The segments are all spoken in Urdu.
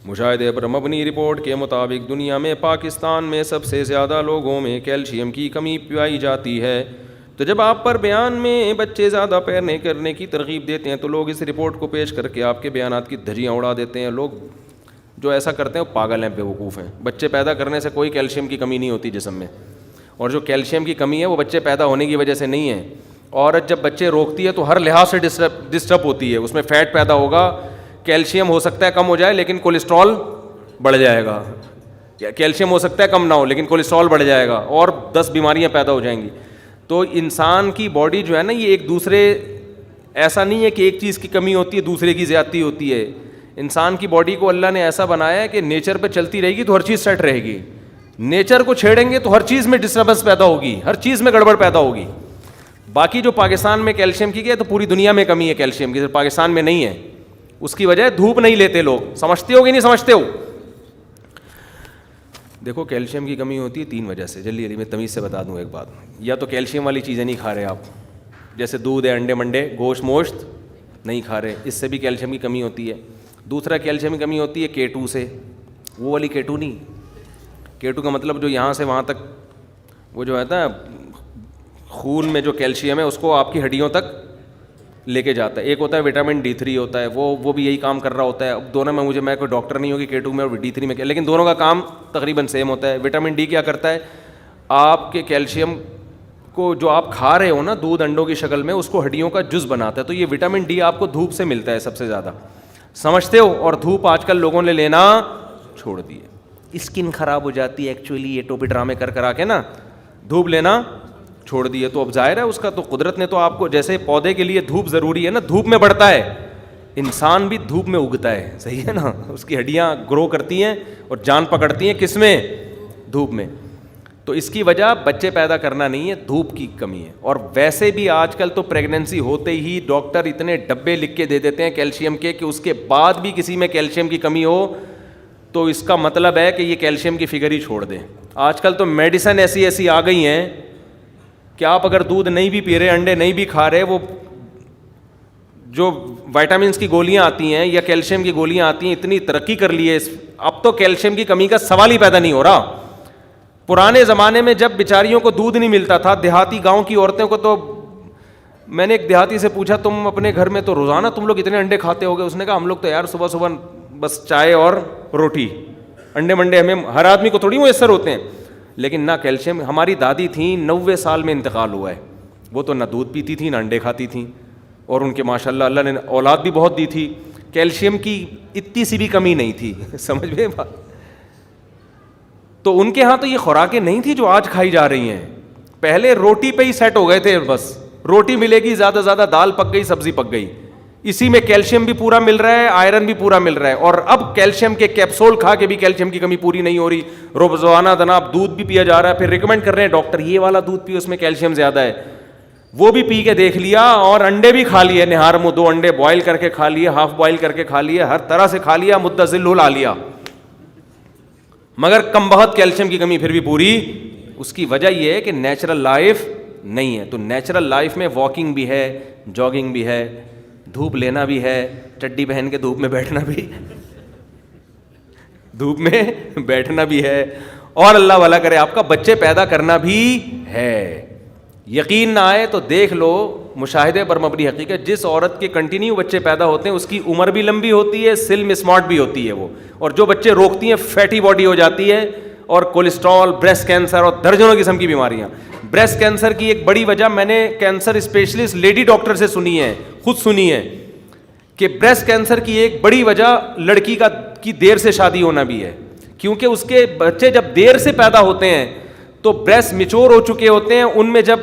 مشاہدے پر مبنی رپورٹ کے مطابق دنیا میں پاکستان میں سب سے زیادہ لوگوں میں کیلشیم کی کمی پائی جاتی ہے. تو جب آپ پر بیان میں بچے زیادہ پیدا کرنے کی ترغیب دیتے ہیں تو لوگ اس رپورٹ کو پیش کر کے آپ کے بیانات کی دھجیاں اڑا دیتے ہیں. لوگ جو ایسا کرتے ہیں وہ پاگل ہیں, بیوقوف ہیں. بچے پیدا کرنے سے کوئی کیلشیم کی کمی نہیں ہوتی جسم میں, اور جو کیلشیم کی کمی ہے وہ بچے پیدا ہونے کی وجہ سے نہیں ہے. عورت جب بچے روکتی ہے تو ہر لحاظ سے ڈسٹرب ہوتی ہے, اس میں فیٹ پیدا ہوگا, کیلشیم ہو سکتا ہے کم ہو جائے لیکن کولیسٹرول بڑھ جائے گا, کیلشیم ہو سکتا ہے کم نہ ہو لیکن کولیسٹرول بڑھ جائے گا, اور 10 بیماریاں پیدا ہو جائیں گی. تو انسان کی باڈی جو ہے نا, یہ ایک دوسرے, ایسا نہیں ہے کہ ایک چیز کی کمی ہوتی ہے دوسرے کی زیادتی ہوتی ہے. انسان کی باڈی کو اللہ نے ایسا بنایا ہے کہ نیچر پہ چلتی رہے گی تو ہر چیز سیٹ رہے گی. نیچر کو چھیڑیں گے تو ہر چیز میں ڈسٹربنس پیدا ہوگی, ہر چیز میں گڑبڑ پیدا ہوگی. باقی جو پاکستان میں کیلشیم کی ہے تو پوری دنیا میں کمی ہے کیلشیم کی, صرف پاکستان میں نہیں ہے. اس کی وجہ دھوپ نہیں لیتے لوگ. سمجھتے ہو کہ نہیں سمجھتے ہو؟ دیکھو کیلشیم کی کمی ہوتی ہے 3 وجہ سے. جلدی میں تمیز سے بتا دوں ایک بات. یا تو کیلشیم والی چیزیں نہیں کھا رہے آپ, جیسے دودھ ہے, انڈے منڈے, گوشت موشت نہیں کھا رہے, اس سے بھی کیلشیم کی کمی ہوتی ہے. دوسرا کیلشیم کی کمی ہوتی ہے K2 سے. وہ والی K2 نہیں, K2 کا مطلب جو یہاں سے وہاں تک وہ جو ہے نا خون میں جو کیلشیم ہے اس کو آپ کی ہڈیوں تک لے کے جاتا ہے. ایک ہوتا ہے وٹامن D3 ہوتا ہے, وہ بھی یہی کام کر رہا ہوتا ہے. اب دونوں میں میں کوئی ڈاکٹر نہیں ہوگی K2 میں اور D3 میں, لیکن دونوں کا کام تقریباً سیم ہوتا ہے. وٹامن D کیا کرتا ہے, آپ کے کیلشیم کو جو آپ کھا رہے ہو نا دودھ انڈوں کی شکل میں, اس کو ہڈیوں کا جز بناتا ہے. تو یہ وٹامن D آپ کو دھوپ سے ملتا ہے سب سے زیادہ, سمجھتے ہو؟ اور دھوپ آج کل لوگوں نے لینا چھوڑ دی ہے. اسکن خراب ہو جاتی ہے ایکچولی, یہ ٹوپی ڈرامے کر کے نا دھوپ لینا چھوڑ دی ہے. تو اب ظاہر ہے اس کا تو قدرت نے تو آپ کو, جیسے پودے کے لیے دھوپ ضروری ہے نا, دھوپ میں بڑھتا ہے, انسان بھی دھوپ میں اگتا ہے, صحیح ہے نا. اس کی ہڈیاں گرو کرتی ہیں اور جان پکڑتی ہیں کس میں؟ دھوپ میں. تو اس کی وجہ بچے پیدا کرنا نہیں ہے, دھوپ کی کمی ہے. اور ویسے بھی آج کل تو پریگننسی ہوتے ہی ڈاکٹر اتنے ڈبے لکھ کے دے دیتے ہیں کیلشیم کے کہ اس کے بعد بھی کسی میں کیلشیم کی کمی ہو تو اس کا مطلب ہے کہ یہ کیلشیم کی فگر ہی چھوڑ دیں. آج کل تو میڈیسن ایسی آ گئی ہیں کہ آپ اگر دودھ نہیں بھی پی رہے, انڈے نہیں بھی کھا رہے, وہ جو وائٹامنس کی گولیاں آتی ہیں یا کیلشیم کی گولیاں آتی ہیں, اتنی ترقی کر لی ہے اب تو کیلشیم کی کمی کا سوال ہی پیدا نہیں ہو رہا. پرانے زمانے میں جب بیچاریوں کو دودھ نہیں ملتا تھا, دیہاتی گاؤں کی عورتوں کو, تو میں نے ایک دیہاتی سے پوچھا تم اپنے گھر میں تو روزانہ تم لوگ اتنے انڈے کھاتے ہو گے؟ اس نے کہا ہم لوگ تو یار صبح بس چائے اور روٹی, انڈے منڈے ہمیں ہر آدمی کو تھوڑی میسر ہوتے ہیں. لیکن نہ کیلشیم, ہماری دادی تھیں 90 سال میں انتقال ہوا ہے, وہ تو نہ دودھ پیتی تھیں نہ انڈے کھاتی تھیں, اور ان کے ماشاءاللہ اللہ نے اولاد بھی بہت دی تھی. کیلشیم کی اتنی سی بھی کمی نہیں تھی, سمجھ میں بات. تو ان کے ہاں تو یہ خوراکیں نہیں تھی جو آج کھائی جا رہی ہیں. پہلے روٹی پہ ہی سیٹ ہو گئے تھے, بس روٹی ملے گی, زیادہ زیادہ دال پک گئی, سبزی پک گئی, اسی میں کیلشیم بھی پورا مل رہا ہے, آئرن بھی پورا مل رہا ہے. اور اب کیلشیم کے کیپسول کھا کے بھی کیلشیم کی کمی پوری نہیں ہو رہی. روزانہ جناب دودھ بھی پیا جا رہا ہے, پھر ریکمینڈ کر رہے ہیں ڈاکٹر یہ والا دودھ پیو, اس میں کیلشیم زیادہ ہے. وہ بھی پی کے دیکھ لیا, اور انڈے بھی کھا لیے, نہار منہ 2 انڈے بوائل کر کے کھا لیے, ہاف بوائل کر کے کھا لیے, ہر طرح سے کھا لیا, متزل لا لیا, مگر کم بہت کیلشیم کی کمی پھر بھی پوری. اس کی وجہ یہ ہے کہ نیچرل لائف نہیں ہے. تو نیچرل لائف میں واکنگ بھی ہے, جاگنگ بھی ہے, دھوپ لینا بھی ہے, چڈی پہن کے دھوپ میں بیٹھنا بھی ہے, اور اللہ والا کرے آپ کا بچے پیدا کرنا بھی ہے. یقین نہ آئے تو دیکھ لو, مشاہدے پر مبنی حقیقت, جس عورت کے کنٹینیو بچے پیدا ہوتے ہیں اس کی عمر بھی لمبی ہوتی ہے, سلم اسمارٹ بھی ہوتی ہے وہ. اور جو بچے روکتی ہیں فیٹی باڈی ہو جاتی ہے, اور کولیسٹرول, بریسٹ کینسر اور درجنوں قسم کی بیماریاں. بریسٹ کینسر کی ایک بڑی وجہ میں نے کینسر اسپیشلسٹ لیڈی ڈاکٹر سے سنی ہے, خود سنی ہے, کہ بریسٹ کینسر کی ایک بڑی وجہ لڑکی کی دیر سے شادی ہونا بھی ہے. کیونکہ اس کے بچے جب دیر سے پیدا ہوتے ہیں تو بریسٹ میچور ہو چکے ہوتے ہیں, ان میں جب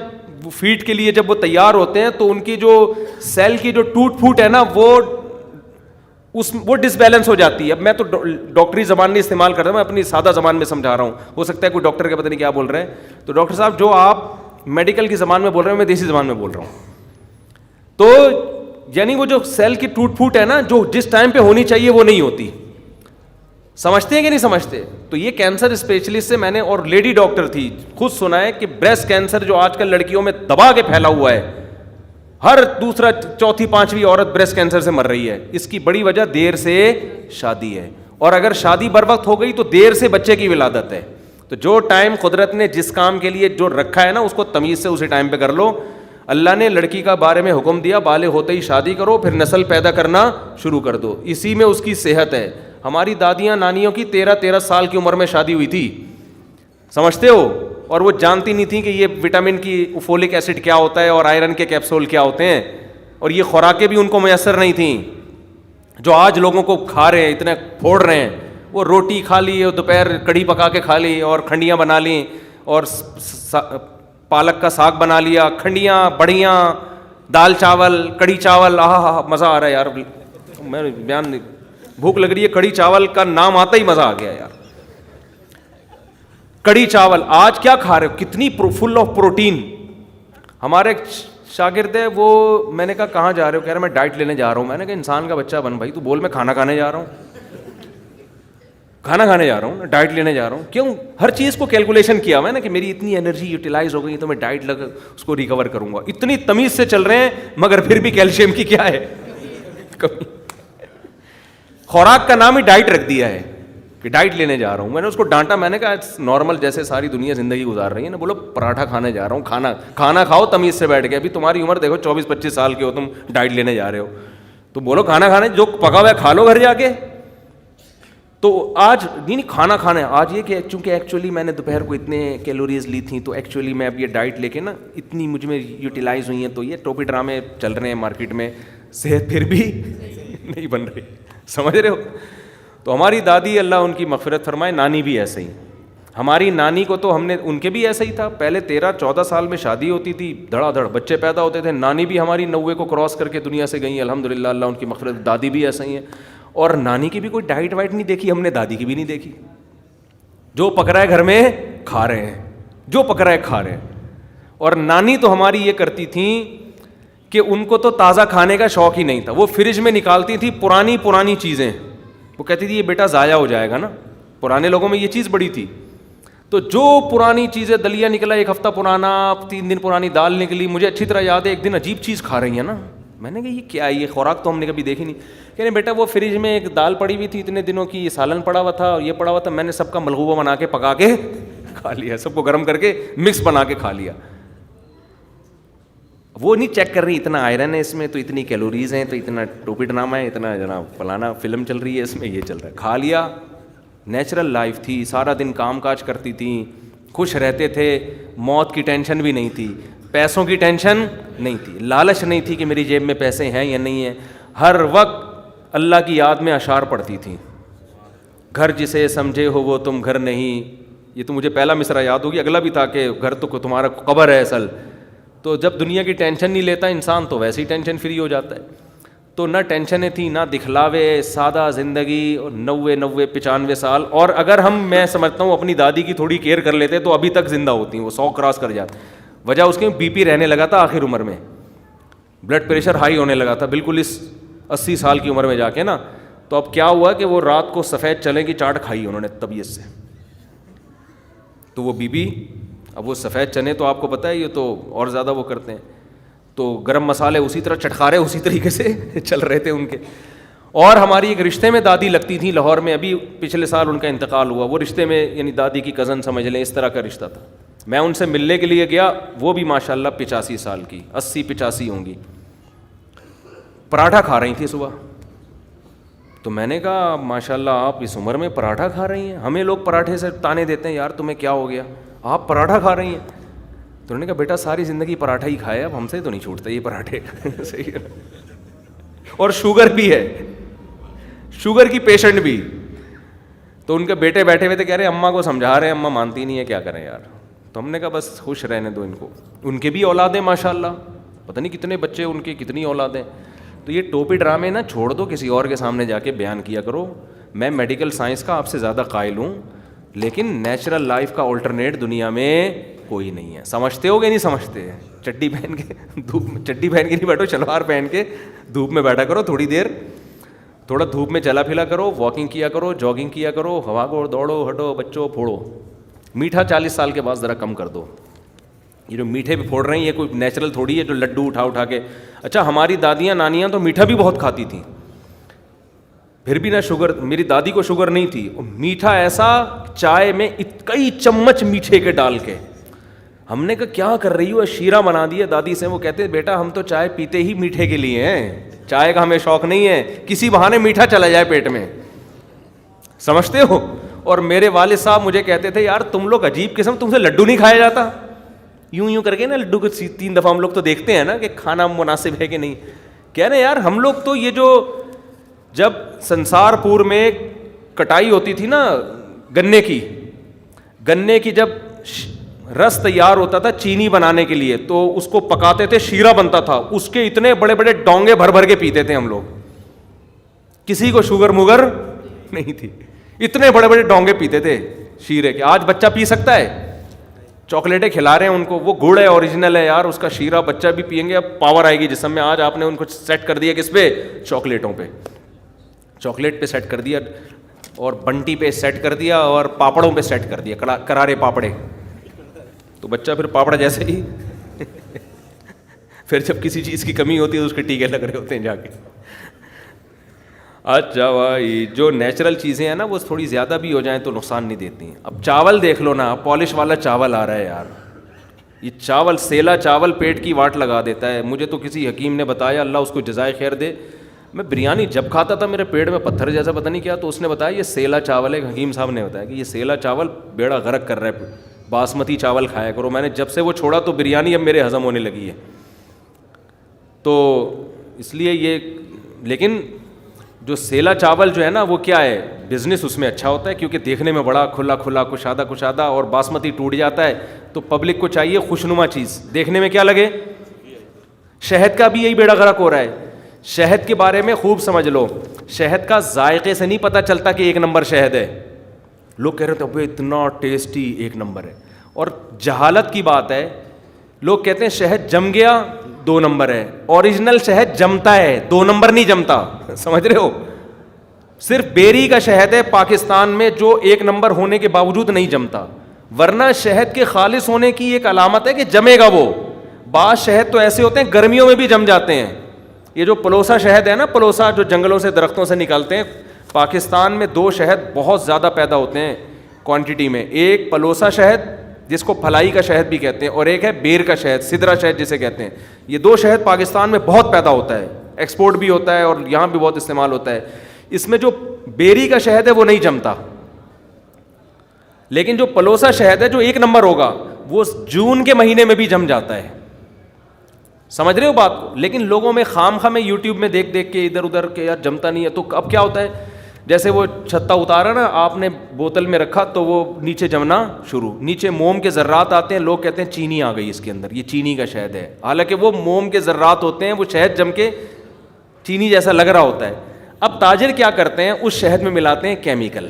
فیڈ کے لیے جب وہ تیار ہوتے ہیں تو ان کی جو سیل کی جو ٹوٹ پھوٹ ہے نا وہ ڈس بیلنس ہو جاتی ہے. اب میں تو ڈاکٹری زبان نہیں استعمال کرتا, میں اپنی سادہ زبان میں سمجھا رہا ہوں, ہو سکتا ہے کوئی ڈاکٹر کے پتہ نہیں کیا بول رہے ہیں. تو ڈاکٹر صاحب جو آپ میڈیکل کی زبان میں بول رہے ہیں میں دیسی زبان میں بول رہا ہوں. تو یعنی وہ جو سیل کی ٹوٹ پھوٹ ہے نا, جو جس ٹائم پہ ہونی چاہیے وہ نہیں ہوتی. سمجھتے ہیں کہ نہیں سمجھتے؟ تو یہ کینسر اسپیشلسٹ سے میں نے, اور لیڈی ڈاکٹر تھی, خود سنا ہے کہ بریسٹ کینسر جو آج کل لڑکیوں میں دبا کے پھیلا ہوا ہے, ہر چوتھی پانچویں عورت بریسٹ کینسر سے مر رہی ہے. اس کی بڑی وجہ دیر سے شادی ہے. اور اگر شادی بر وقت ہو گئی تو دیر سے بچے کی ولادت ہے. تو جو ٹائم قدرت نے جس کام کے لیے جو رکھا ہے نا اس کو تمیز سے اسی ٹائم پہ کر لو. اللہ نے لڑکی کا بارے میں حکم دیا بالغ ہوتے ہی شادی کرو, پھر نسل پیدا کرنا شروع کر دو, اسی میں اس کی صحت ہے. ہماری دادیاں نانیوں کی 13 سال کی عمر میں شادی ہوئی تھی, سمجھتے ہو, اور وہ جانتی نہیں تھیں کہ یہ وٹامن کی فولک ایسڈ کیا ہوتا ہے اور آئرن کے کیپسول کیا ہوتے ہیں, اور یہ خوراکیں بھی ان کو میسر نہیں تھیں جو آج لوگوں کو کھا رہے ہیں, اتنے پھوڑ رہے ہیں. وہ روٹی کھا لی اور دوپہر کڑھی پکا کے کھا لی اور کھنڈیاں بنا لیں اور پالک کا ساگ بنا لیا, کھنڈیاں بڑیاں دال چاول کڑھی چاول, آہا مزہ آ رہا ہے یار, میں بیان نہیں, بھوک لگ رہی ہے, کڑھی چاول کا نام آتا ہی مزہ آ گیا یار. کڑھی چاول آج کیا کھا رہے ہو, کتنی فل آف پروٹین. ہمارے ایک شاگرد ہے, وہ میں نے کہا کہاں جا رہے ہو, کہہ رہے میں ڈائٹ لینے جا رہا ہوں. میں نے کہا انسان کا بچہ بن بھائی, تو بول میں کھانا کھانے جا رہا ہوں, کھانا کھانے جا رہا ہوں, ڈائٹ لینے جا رہا ہوں. کیوں؟ ہر چیز کو کیلکولیشن کیا میں نے کہ میری اتنی انرجی یوٹیلائز ہو گئی تو میں ڈائٹ لگ اس کو ریکور کروں گا. اتنی تمیز سے چل رہے ہیں مگر پھر بھی کیلشیم کی کیا ہے کمی. خوراک کا نام ہی ڈائٹ رکھ دیا ہے کہ ڈائٹ لینے جا رہا ہوں. میں نے اس کو ڈانٹا, میں نے کہا نارمل جیسے ساری دنیا زندگی گزار رہی ہے نا, بولو پراٹھا کھانے جا رہا ہوں, کھانا کھاؤ تمیز سے بیٹھ کے. ابھی تمہاری عمر دیکھو 24-25 سال کے ہو, تم ڈائٹ لینے جا رہے ہو, تو بولو کھانا کھانے, جو پکا ہوا ہے کھا لو گھر جا کے. تو آج نہیں کھانا کھانا ہے, آج یہ کہ چونکہ ایکچولی میں نے دوپہر کو اتنے کیلوریز لی تھیں تو ایکچولی میں اب یہ ڈائٹ لے کے نا اتنی مجھ میں یوٹیلائز ہوئی ہیں, تو یہ ٹوپی ڈرامے چل رہے ہیں مارکیٹ میں, صحت پھر بھی نہیں بن رہی, سمجھ رہے ہو. تو ہماری دادی اللہ ان کی مغفرت فرمائے, نانی بھی ایسے ہی. ہماری نانی کو تو ہم نے, ان کے بھی ایسا ہی تھا, پہلے 13-14 سال میں شادی ہوتی تھی, دھڑا دھڑ بچے پیدا ہوتے تھے. نانی بھی ہماری 90 کو کراس کر کے دنیا سے گئی الحمدللہ, اللہ ان کی مغفرت. دادی بھی ایسا ہی ہیں, اور نانی کی بھی کوئی ڈائٹ وائٹ نہیں دیکھی ہم نے, دادی کی بھی نہیں دیکھی. جو پک رہا ہے گھر میں کھا رہے ہیں, جو پک رہا ہے کھا رہے ہیں. اور نانی تو ہماری یہ کرتی تھیں کہ ان کو تو تازہ کھانے کا شوق ہی نہیں تھا, وہ فریج میں نکالتی تھی پرانی چیزیں. وہ کہتی تھی یہ بیٹا ضائع ہو جائے گا نا, پرانے لوگوں میں یہ چیز بڑی تھی. تو جو پرانی چیزیں, دلیا نکلا 1 ہفتہ پرانا, 3 دن پرانی دال نکلی, مجھے اچھی طرح یاد ہے ایک دن عجیب چیز کھا رہی ہیں نا. میں نے کہا یہ کیا ہے, یہ خوراک تو ہم نے کبھی دیکھی نہیں. کہہ رہے بیٹا وہ فریج میں ایک دال پڑی ہوئی تھی اتنے دنوں کی, یہ سالن پڑا ہوا تھا اور یہ پڑا ہوا تھا, میں نے سب کا ملغوبہ بنا کے پکا کے کھا لیا, سب کو گرم کر کے مکس بنا کے کھا لیا. وہ نہیں چیک کر رہی اتنا آئرن ہے اس میں, تو اتنی کیلوریز ہیں, تو اتنا ٹوپی ڈرامہ ہے, اتنا جناب فلانا فلم چل رہی ہے اس میں, یہ چل رہا ہے. کھا لیا. نیچرل لائف تھی, سارا دن کام کاج کرتی تھیں, خوش رہتے تھے, موت کی ٹینشن بھی نہیں تھی, پیسوں کی ٹینشن نہیں تھی, لالچ نہیں تھی کہ میری جیب میں پیسے ہیں یا نہیں ہیں. ہر وقت اللہ کی یاد میں اشعار پڑھتی تھیں. گھر جسے سمجھے ہو وہ تم گھر نہیں, یہ تو مجھے پہلا مصرع یاد ہوگی, اگلا بھی تھا کہ گھر تو تمہارا قبر ہے اصل. تو جب دنیا کی ٹینشن نہیں لیتا انسان تو ویسے ہی ٹینشن فری ہو جاتا ہے. تو نہ ٹینشنیں تھیں نہ دکھلاوے, سادہ زندگی, 90-95 سال. اور اگر میں سمجھتا ہوں اپنی دادی کی تھوڑی کیئر کر لیتے تو ابھی تک زندہ ہوتی ہیں, وہ 100 کراس کر جاتے. وجہ اس کے بی پی رہنے لگا تھا آخر عمر میں, بلڈ پریشر ہائی ہونے لگا تھا بالکل اس 80 سال کی عمر میں جا کے نا. تو اب کیا ہوا کہ وہ رات کو سفید چنے کی چاٹ کھائی انہوں نے طبیعت سے, تو وہ بی پی, اب وہ سفید چنے تو آپ کو پتہ ہے یہ تو اور زیادہ وہ کرتے ہیں, تو گرم مسالے اسی طرح چٹخارے اسی طریقے سے چل رہے تھے ان کے. اور ہماری ایک رشتے میں دادی لگتی تھیں لاہور میں, ابھی پچھلے سال ان کا انتقال ہوا. وہ رشتے میں یعنی دادی کی کزن سمجھ لیں, اس طرح کا رشتہ تھا. میں ان سے ملنے کے لیے گیا, وہ بھی ماشاء اللہ 85 سال کی, 80-85 ہوں گی. پراٹھا کھا رہی تھیں صبح. تو میں نے کہا ماشاء اللہ آپ اس عمر میں پراٹھا کھا رہی ہیں, ہمیں لوگ پراٹھے سے تانے دیتے ہیں یار تمہیں کیا ہو گیا, آپ پراٹھا کھا رہی ہیں. تو انہوں نے کہا بیٹا ساری زندگی پراٹھا ہی کھایا, اب ہم سے تو نہیں چھوٹتے یہ پراٹھے. صحیح ہے. اور شوگر بھی ہے, شوگر کی پیشنٹ بھی. تو ان کے بیٹے بیٹھے ہوئے تھے, کہہ رہے اماں کو سمجھا رہے ہیں, اماں مانتی نہیں ہے, کیا کریں یار. تو ہم نے کہا بس خوش رہنے دو ان کو, ان کے بھی اولادیں ماشاء اللہ, پتہ نہیں کتنے بچے ان کی, کتنی اولادیں. تو یہ ٹوپی ڈرامے نا چھوڑ دو, کسی اور کے سامنے جا کے بیان کیا کرو. میں میڈیکل سائنس کا آپ سے زیادہ قائل ہوں, لیکن نیچرل لائف کا الٹرنیٹ دنیا میں کوئی نہیں ہے. سمجھتے ہو گے نہیں سمجھتے؟ چڈی پہن کے دھوپ, چڈی پہن کے نہیں بیٹھو, شلوار پہن کے دھوپ میں بیٹھا کرو تھوڑی دیر, تھوڑا دھوپ میں چلا پھلا کرو, واکنگ کیا کرو, جاگنگ کیا کرو, ہوا کو دوڑو ہٹو, بچوں پھوڑو. میٹھا 40 سال کے بعد ذرا کم کر دو. یہ جو میٹھے پہ پھوڑ رہے ہیں یہ کوئی نیچرل تھوڑی ہے جو لڈو اٹھا کے. اچھا ہماری دادیاں نانیاں تو میٹھا بھی بہت کھاتی تھیں, پھر بھی نہ شوگر, میری دادی کو شوگر نہیں تھی, میٹھا ایسا چائے میں کئی چمچ میٹھے کے ڈال کے. ہم نے کہا کیا کر رہی ہو, شیرہ بنا دی ہے دادی سے. وہ کہتے ہیں بیٹا ہم تو چائے پیتے ہی میٹھے کے لیے ہیں, چائے کا ہمیں شوق نہیں ہے, کسی بہانے میٹھا چلا جائے پیٹ میں, سمجھتے ہو. اور میرے والد صاحب مجھے کہتے تھے یار تم لوگ عجیب قسم, تم سے لڈو نہیں کھایا جاتا, یوں کر کے نا لڈو کو 3 دفعہ ہم لوگ تو دیکھتے ہیں نا کہ کھانا مناسب ہے کہ نہیں. کہہ رہے یار ہم لوگ تو یہ جو جب سنسار پور میں کٹائی ہوتی تھی نا گنے کی جب رس تیار ہوتا تھا چینی بنانے کے لیے, تو اس کو پکاتے تھے, شیرہ بنتا تھا, اس کے اتنے بڑے بڑے ڈونگے بھر بھر کے پیتے تھے ہم لوگ. کسی کو شوگر موگر نہیں تھی, اتنے بڑے بڑے ڈونگے پیتے تھے شیرے کے. آج بچہ پی سکتا ہے, چاکلیٹیں کھلا رہے ہیں ان کو, وہ گڑ ہے اوریجنل ہے یار, اس کا شیرہ بچہ بھی پئیں گے, اب پاور آئے گی جسم میں. آج آپ نے ان کو سیٹ کر دیا کس پہ, چاکلیٹوں پہ, چاکلیٹ پہ سیٹ کر دیا, اور بنٹی پہ سیٹ کر دیا, اور پاپڑوں پہ سیٹ کر دیا, کرارے پاپڑے, تو بچہ پھر پاپڑ جیسے ہی پھر جب کسی چیز کی کمی ہوتی ہے تو اس کے ٹیکے لگ رہے ہوتے ہیں جا کے. اچھا بھائی جو نیچرل چیزیں ہیں نا وہ تھوڑی زیادہ بھی ہو جائیں تو نقصان نہیں دیتی ہیں. اب چاول دیکھ لو نا, پالش والا چاول آ رہا ہے یار, یہ چاول سیلا چاول پیٹ کی واٹ لگا دیتا ہے. مجھے تو کسی حکیم نے بتایا, اللہ اس کو جزائے خیر دے, میں بریانی جب کھاتا تھا میرے پیٹ میں پتھر جیسا پتہ نہیں کیا, تو اس نے بتایا یہ سیلا چاول ہے. حکیم صاحب نے بتایا کہ یہ سیلا چاول بیڑا غرق کر رہا ہے, باسمتی چاول کھایا کرو. میں نے جب سے وہ چھوڑا تو بریانی اب میرے ہضم ہونے لگی ہے. تو اس لیے یہ, لیکن جو سیلا چاول جو ہے نا وہ کیا ہے, بزنس اس میں اچھا ہوتا ہے کیونکہ دیکھنے میں بڑا کھلا کھلا کشادہ, اور باسمتی ٹوٹ جاتا ہے. تو پبلک کو چاہیے خوشنما چیز دیکھنے میں کیا لگے. شہد کا بھی یہی بیڑا غرق ہو رہا ہے. شہد کے بارے میں خوب سمجھ لو, شہد کا ذائقے سے نہیں پتہ چلتا کہ 1 نمبر شہد ہے. لوگ کہہ رہے تھے ابے اتنا ٹیسٹی 1 نمبر ہے, اور جہالت کی بات ہے. لوگ کہتے ہیں شہد جم گیا 2 نمبر ہے, اوریجنل شہد جمتا ہے, 2 نمبر نہیں جمتا, سمجھ رہے ہو. صرف بیری کا شہد ہے پاکستان میں جو 1 نمبر ہونے کے باوجود نہیں جمتا, ورنہ شہد کے خالص ہونے کی ایک علامت ہے کہ جمے گا وہ. بعض شہد تو ایسے ہوتے ہیں گرمیوں میں بھی جم جاتے ہیں. یہ جو پلوسا شہد ہے نا, پلوسا جو جنگلوں سے درختوں سے نکالتے ہیں, پاکستان میں 2 شہد بہت زیادہ پیدا ہوتے ہیں کوانٹٹی میں. ایک پلوسا شہد جس کو پھلائی کا شہد بھی کہتے ہیں, اور ایک ہے بیر کا شہد, سدرا شہد جسے کہتے ہیں. یہ 2 شہد پاکستان میں بہت پیدا ہوتا ہے, ایکسپورٹ بھی ہوتا ہے اور یہاں بھی بہت استعمال ہوتا ہے. اس میں جو بیری کا شہد ہے وہ نہیں جمتا, لیکن جو پلوسا شہد ہے جو 1 نمبر ہوگا وہ جون کے مہینے میں بھی جم جاتا ہے. سمجھ رہے ہو بات کو. لیکن لوگوں میں خام میں یوٹیوب میں دیکھ کے ادھر ادھر کہ یار جمتا نہیں ہے. تو اب کیا ہوتا ہے, جیسے وہ چھتا اتارا نا آپ نے, بوتل میں رکھا تو وہ نیچے جمنا شروع, نیچے موم کے ذرات آتے ہیں, لوگ کہتے ہیں چینی آ گئی اس کے اندر, یہ چینی کا شہد ہے. حالانکہ وہ موم کے ذرات ہوتے ہیں, وہ شہد جم کے چینی جیسا لگ رہا ہوتا ہے. اب تاجر کیا کرتے ہیں, اس شہد میں ملاتے ہیں کیمیکل,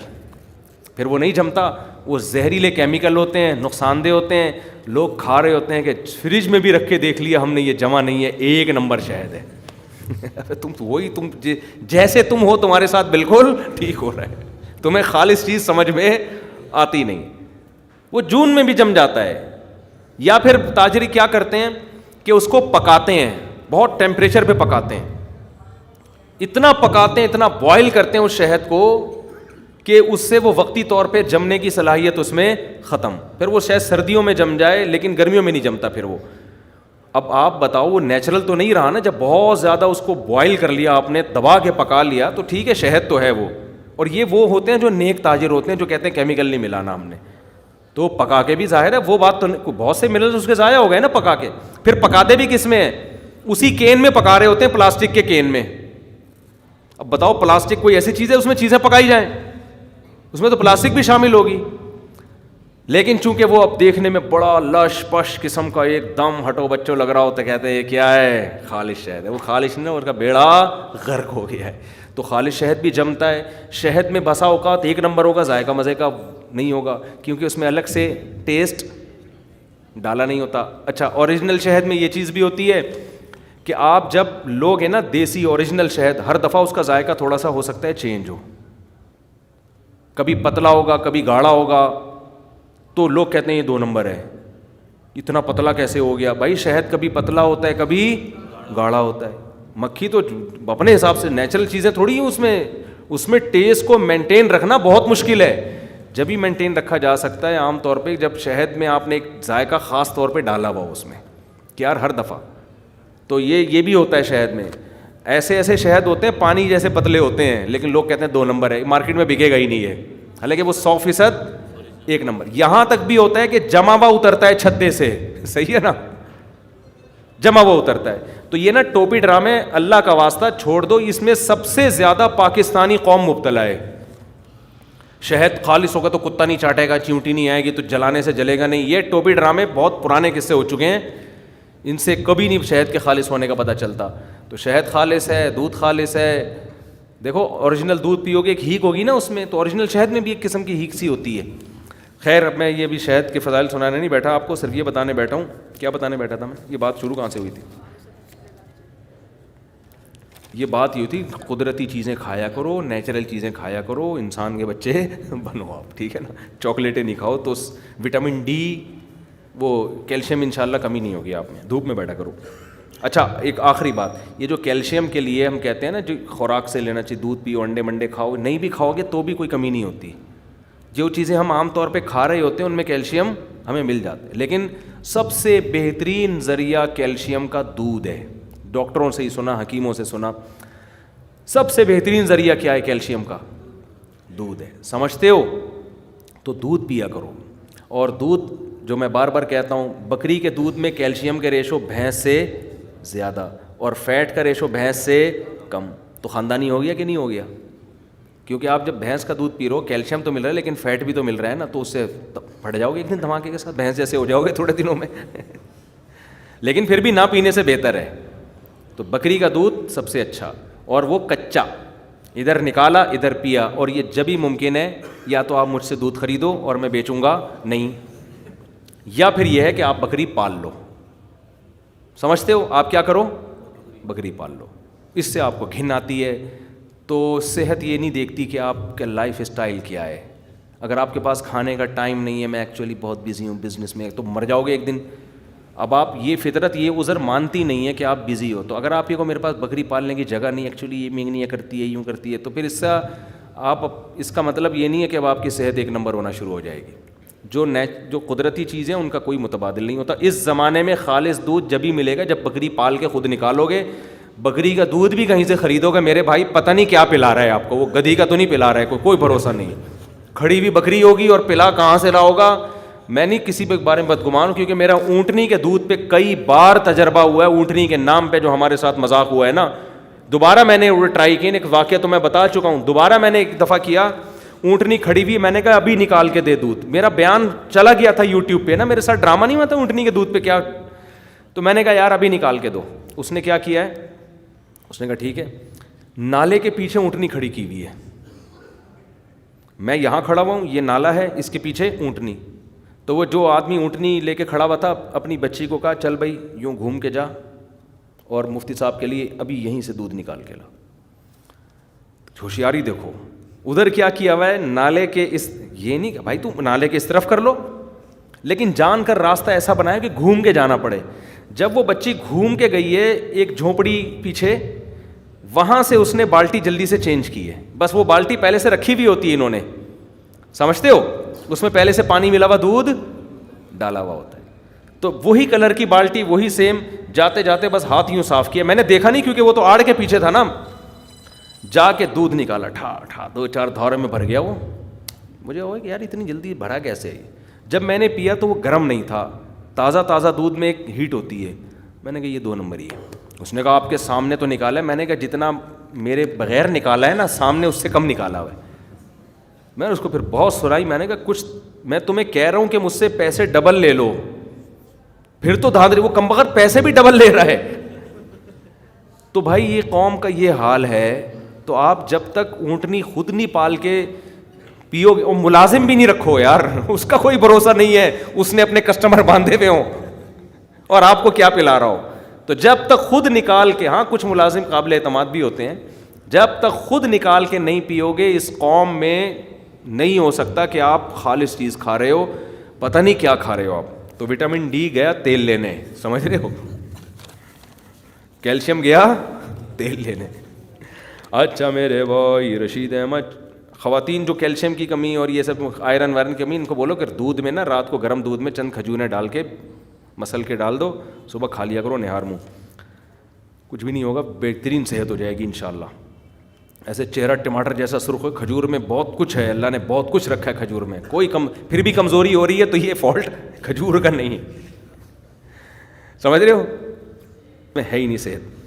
پھر وہ نہیں جمتا. وہ زہریلے کیمیکل ہوتے ہیں, نقصان دہ ہوتے ہیں. لوگ کھا رہے ہوتے ہیں کہ فریج میں بھی رکھ کے دیکھ لیا ہم نے, یہ جمع نہیں ہے, 1 نمبر شہد ہے. تم جیسے تم ہو تمہارے ساتھ بالکل ٹھیک ہو رہا ہے, تمہیں خالص چیز سمجھ میں آتی نہیں. وہ جون میں بھی جم جاتا ہے. یا پھر تاجری کیا کرتے ہیں کہ اس کو پکاتے ہیں, بہت ٹیمپریچر پہ پکاتے ہیں, اتنا پکاتے ہیں, اتنا بوائل کرتے ہیں اس شہد کو کہ اس سے وہ وقتی طور پہ جمنے کی صلاحیت اس میں ختم. پھر وہ شاید سردیوں میں جم جائے لیکن گرمیوں میں نہیں جمتا پھر وہ. اب آپ بتاؤ وہ نیچرل تو نہیں رہا نا, جب بہت زیادہ اس کو بوائل کر لیا آپ نے, دبا کے پکا لیا, تو ٹھیک ہے شہد تو ہے وہ. اور یہ وہ ہوتے ہیں جو نیک تاجر ہوتے ہیں جو کہتے ہیں کیمیکل نہیں ملانا ہم نے, تو پکا کے بھی ظاہر ہے وہ بات تو بہت سے منرلز اس کے ضائع ہو گئے نا پکا کے. پھر پکاتے بھی کس میں ہیں, اسی کین میں پکا رہے ہوتے ہیں, پلاسٹک کے کین میں. اب بتاؤ پلاسٹک کوئی ایسی چیز ہے اس میں چیزیں پکائی جائیں, اس میں تو پلاسٹک بھی شامل ہوگی. لیکن چونکہ وہ اب دیکھنے میں بڑا لش پش قسم کا ایک دم ہٹو بچوں لگ رہا ہوتا ہے, کہتے ہیں یہ کیا ہے, خالص شہد ہے. وہ خالص نہیں, اس کا بیڑا غرق ہو گیا ہے. تو خالص شہد بھی جمتا ہے. شہد میں بسا اوقات 1 نمبر ہوگا, ذائقہ مزے کا نہیں ہوگا کیونکہ اس میں الگ سے ٹیسٹ ڈالا نہیں ہوتا. اچھا اوریجنل شہد میں یہ چیز بھی ہوتی ہے کہ آپ جب لوگ ہیں نا دیسی اوریجنل شہد, ہر دفعہ اس کا ذائقہ تھوڑا سا ہو سکتا ہے چینج ہو, کبھی پتلا ہوگا کبھی گاڑھا ہوگا, تو لوگ کہتے ہیں یہ 2 نمبر ہے. اتنا پتلا کیسے ہو گیا بھائی, شہد کبھی پتلا ہوتا ہے کبھی گاڑھا ہوتا ہے. مکھی تو اپنے حساب سے نیچرل چیزیں تھوڑی ہیں اس میں, اس میں ٹیسٹ کو مینٹین رکھنا بہت مشکل ہے. جب ہی مینٹین رکھا جا سکتا ہے عام طور پہ جب شہد میں آپ نے ایک ذائقہ خاص طور پہ ڈالا ہوا اس میں کہ یار ہر دفعہ. تو یہ بھی ہوتا ہے شہد میں. ایسے ایسے شہد ہوتے ہیں پانی جیسے پتلے ہوتے ہیں, لیکن لوگ کہتے ہیں 2 نمبر ہے, مارکیٹ میں بکے گا ہی نہیں ہے, حالانکہ وہ 100% 1 نمبر. یہاں تک بھی ہوتا ہے کہ جمع ہوا اترتا ہے چھتے سے, صحیح ہے نا, جمع ہوا اترتا ہے. تو یہ نا ٹوپی ڈرامے اللہ کا واسطہ چھوڑ دو, اس میں سب سے زیادہ پاکستانی قوم مبتلا ہے. شہد خالص ہوگا تو کتا نہیں چاٹے گا, چیونٹی نہیں آئے گی تو جلانے سے جلے گا نہیں. یہ ٹوپی ڈرامے بہت پرانے قصے ہو چکے ہیں, ان سے کبھی نہیں شہد کے خالص ہونے کا پتہ چلتا. تو شہد خالص ہے, دودھ خالص ہے. دیکھو اوریجنل دودھ پیو گے ایک ہیک ہوگی نا اس میں, تو اوریجنل شہد میں بھی ایک قسم کی ہیک سی ہوتی ہے. خیر اب میں یہ بھی شہد کے فضائل سنانے نہیں بیٹھا آپ کو, صرف یہ بتانے بیٹھا ہوں. کیا بتانے بیٹھا تھا میں, یہ بات شروع کہاں سے ہوئی تھی؟ یہ بات یہ تھی قدرتی چیزیں کھایا کرو, نیچرل چیزیں کھایا کرو, انسان کے بچے بنو آپ, ٹھیک ہے نا. چاکلیٹیں نہیں کھاؤ تو وٹامن ڈی وہ کیلشیم انشاءاللہ کمی نہیں ہوگی آپ میں. دھوپ میں بیٹھا کرو. اچھا ایک آخری بات, یہ جو کیلشیم کے لیے ہم کہتے ہیں نا جو خوراک سے لینا چاہیے, دودھ پیو, انڈے منڈے کھاؤ, نہیں بھی کھاؤ گے تو بھی کوئی کمی نہیں ہوتی. جو چیزیں ہم عام طور پہ کھا رہے ہوتے ہیں ان میں کیلشیم ہمیں مل جاتا ہے, لیکن سب سے بہترین ذریعہ کیلشیم کا دودھ ہے. ڈاکٹروں سے ہی سنا, حکیموں سے سنا, سب سے بہترین ذریعہ کیا ہے کیلشیم کا؟ دودھ ہے. سمجھتے ہو؟ تو دودھ پیا کرو. اور دودھ جو میں بار بار کہتا ہوں, بکری کے دودھ میں کیلشیم کے ریشو بھینس سے زیادہ اور فیٹ کا ریشو بھینس سے کم. تو خاندانی ہو گیا کہ نہیں ہو گیا؟ کیونکہ آپ جب بھینس کا دودھ پی رہے ہو کیلشیم تو مل رہا ہے لیکن فیٹ بھی تو مل رہا ہے نا, تو اس سے پھٹ جاؤ گے ایک دن دھماکے کے ساتھ, بھینس جیسے ہو جاؤ گے تھوڑے دنوں میں. لیکن پھر بھی نہ پینے سے بہتر ہے. تو بکری کا دودھ سب سے اچھا, اور وہ کچا, ادھر نکالا ادھر پیا. اور یہ جب ہی ممکن ہے یا تو آپ مجھ سے دودھ خریدو اور میں بیچوں گا نہیں, یا پھر یہ ہے کہ آپ بکری پال لو. سمجھتے ہو؟ آپ کیا کرو, بکری پال لو. اس سے آپ کو گھن آتی ہے. تو صحت یہ نہیں دیکھتی کہ آپ کا لائف اسٹائل کیا ہے. اگر آپ کے پاس کھانے کا ٹائم نہیں ہے, میں ایکچولی بہت بزی ہوں بزنس میں, تو مر جاؤ گے ایک دن. اب آپ یہ فطرت یہ عذر مانتی نہیں ہے کہ آپ بزی ہو. تو اگر آپ یہ کو میرے پاس بکری پالنے کی جگہ نہیں, ایکچولی یہ مینگنیاں کرتی ہے, یوں کرتی ہے, تو پھر اس کا مطلب یہ نہیں ہے کہ اب آپ کی صحت 1 نمبر ہونا شروع ہو جائے گی. جو قدرتی چیزیں ان کا کوئی متبادل نہیں ہوتا. اس زمانے میں خالص دودھ جب ہی ملے گا جب بکری پال کے خود نکالو گے. بکری کا دودھ بھی کہیں سے خریدو گے میرے بھائی, پتہ نہیں کیا پلا رہا ہے آپ کو, وہ گدھی کا تو نہیں پلا رہا ہے, کوئی بھروسہ نہیں. کھڑی ہوئی بکری ہوگی اور پلا کہاں سے لاؤ گا. میں نہیں کسی پہ بارے میں بدگمان ہوں, کیونکہ میرا اونٹنی کے دودھ پہ کئی بار تجربہ ہوا ہے. اونٹنی کے نام پہ جو ہمارے ساتھ مذاق ہوا ہے نا, دوبارہ میں نے ٹرائی کی. ایک واقعہ تو میں بتا چکا ہوں, دوبارہ میں نے ایک دفعہ کیا. اونٹنی کھڑی ہوئی, میں نے کہا ابھی نکال کے دے دودھ. میرا بیان چلا گیا تھا یوٹیوب پہ نا, میرے ساتھ ڈرامہ نہیں ہوا تھا اونٹنی کے دودھ پہ کیا. تو میں نے کہا یار ابھی نکال کے دو. اس نے کیا کیا ہے, اس نے کہا ٹھیک ہے. نالے کے پیچھے اونٹنی کھڑی کی ہوئی ہے, میں یہاں کھڑا ہوا ہوں, یہ نالا ہے, اس کے پیچھے اونٹنی. تو وہ جو آدمی اونٹنی لے کے کھڑا ہوا تھا, اپنی بچی کو کہا چل بھائی یوں گھوم کے جا اور مفتی صاحب کے لیے ابھی یہیں سے دودھ نکال کے لا. ہوشیاری دیکھو, ادھر کیا کیا ہوا ہے, نالے کے اس, یہ نہیں کہ بھائی تم نالے کے اس طرف کر لو, لیکن جان کر راستہ ایسا بنایا کہ گھوم کے جانا پڑے. جب وہ بچی گھوم کے گئی ہے ایک جھونپڑی پیچھے, وہاں سے اس نے بالٹی جلدی سے چینج کی ہے. بس وہ بالٹی پہلے سے رکھی ہوئی ہوتی ہے انہوں نے, سمجھتے ہو, اس میں پہلے سے پانی ملا ہوا دودھ ڈالا ہوا ہوتا ہے. تو وہی کلر کی بالٹی, وہی سیم, جاتے جاتے بس ہاتھ یوں صاف کیا. میں نے دیکھا نہیں کیونکہ وہ تو آڑ کے پیچھے تھا نا, جا کے دودھ نکالا, ٹھا ٹھا 2-4 دھورے میں بھر گیا. وہ مجھے ہوا کہ یار اتنی جلدی بھرا کیسے. جب میں نے پیا تو وہ گرم نہیں تھا, تازہ دودھ میں ایک ہیٹ ہوتی ہے. میں نے کہا یہ 2 نمبر ہی ہے. اس نے کہا آپ کے سامنے تو نکالا ہے. میں نے کہا جتنا میرے بغیر نکالا ہے نا, سامنے اس سے کم نکالا ہوا ہے. میں نے اس کو پھر بہت سنائی. میں نے کہا کچھ میں تمہیں کہہ رہا ہوں کہ مجھ سے پیسے ڈبل لے لو, پھر تو دھاندلی, وہ کم بغیر پیسے بھی ڈبل لے رہا ہے. تو بھائی یہ قوم کا یہ حال ہے. تو آپ جب تک اونٹنی خود نہیں پال کے پیو گے, اور ملازم بھی نہیں رکھو یار, اس کا کوئی بھروسہ نہیں ہے, اس نے اپنے کسٹمر باندھے ہوئے ہوں اور آپ کو کیا پلا رہا ہو. تو جب تک خود نکال کے, ہاں کچھ ملازم قابل اعتماد بھی ہوتے ہیں, جب تک خود نکال کے نہیں پیو گے اس قوم میں نہیں ہو سکتا کہ آپ خالص چیز کھا رہے ہو. پتہ نہیں کیا کھا رہے ہو آپ. تو وٹامن ڈی گیا تیل لینے, سمجھ رہے ہو, کیلشیم گیا تیل لینے. اچھا میرے بھائی رشید احمد، خواتین جو کیلشیم کی کمی اور یہ سب آئرن وائرن کی کمی، ان کو بولو کہ دودھ میں نا رات کو گرم دودھ میں چند کھجوریں ڈال کے مسل کے ڈال دو، صبح کھا لیا کرو نہار منہ، کچھ بھی نہیں ہوگا، بہترین صحت ہو جائے گی انشاءاللہ. ایسے چہرہ ٹماٹر جیسا سرخ ہو. کھجور میں بہت کچھ ہے، اللہ نے بہت کچھ رکھا ہے کھجور میں. کوئی پھر بھی کمزوری ہو رہی ہے تو یہ فالٹ کھجور کا نہیں، سمجھ رہے ہو، میں ہے ہی نہیں صحت.